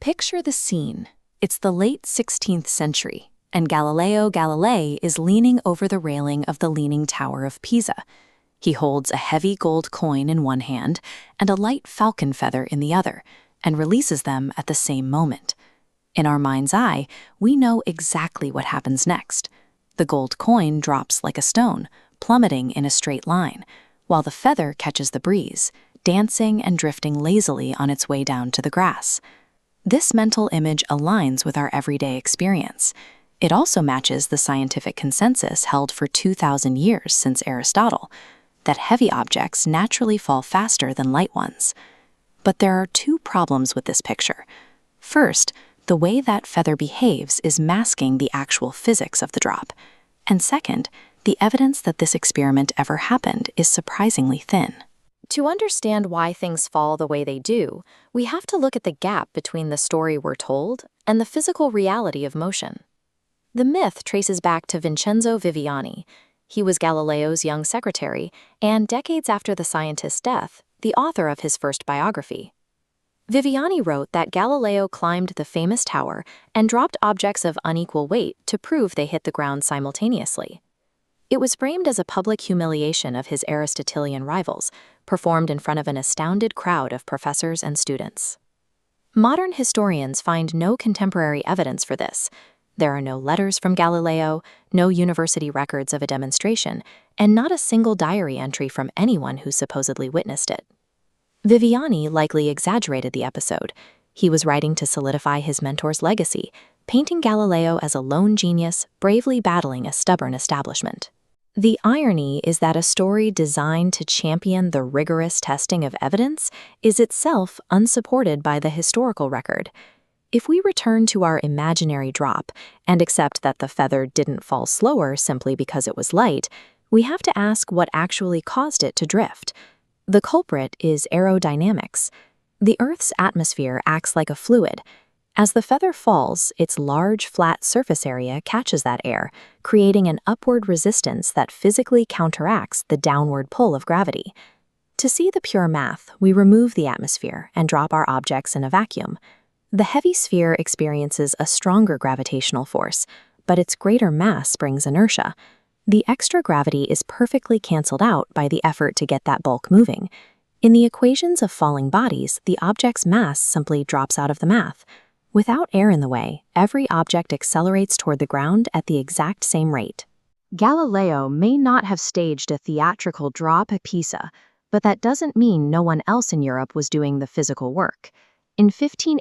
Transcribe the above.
Picture the scene. It's the late 16th century, and Galileo Galilei is leaning over the railing of the Leaning Tower of Pisa. He holds a heavy gold coin in one hand and a light falcon feather in the other, and releases them at the same moment. In our mind's eye, we know exactly what happens next. The gold coin drops like a stone, plummeting in a straight line, while the feather catches the breeze, dancing and drifting lazily on its way down to the grass. This mental image aligns with our everyday experience. It also matches the scientific consensus held for 2,000 years since Aristotle, that heavy objects naturally fall faster than light ones. But there are two problems with this picture. First, the way that feather behaves is masking the actual physics of the drop. And second, the evidence that this experiment ever happened is surprisingly thin. To understand why things fall the way they do, we have to look at the gap between the story we're told and the physical reality of motion. The myth traces back to Vincenzo Viviani. He was Galileo's young secretary, and decades after the scientist's death, the author of his first biography. Viviani wrote that Galileo climbed the famous tower and dropped objects of unequal weight to prove they hit the ground simultaneously. It was framed as a public humiliation of his Aristotelian rivals, performed in front of an astounded crowd of professors and students. Modern historians find no contemporary evidence for this. There are no letters from Galileo, no university records of a demonstration, and not a single diary entry from anyone who supposedly witnessed it. Viviani likely exaggerated the episode. He was writing to solidify his mentor's legacy, painting Galileo as a lone genius bravely battling a stubborn establishment. The irony is that a story designed to champion the rigorous testing of evidence is itself unsupported by the historical record. If we return to our imaginary drop and accept that the feather didn't fall slower simply because it was light, we have to ask what actually caused it to drift. The culprit is aerodynamics. The Earth's atmosphere acts like a fluid. As the feather falls, its large, flat surface area catches that air, creating an upward resistance that physically counteracts the downward pull of gravity. To see the pure math, we remove the atmosphere and drop our objects in a vacuum. The heavy sphere experiences a stronger gravitational force, but its greater mass brings inertia. The extra gravity is perfectly canceled out by the effort to get that bulk moving. In the equations of falling bodies, the object's mass simply drops out of the math. Without air in the way, every object accelerates toward the ground at the exact same rate. Galileo may not have staged a theatrical drop at Pisa, but that doesn't mean no one else in Europe was doing the physical work. In 1586,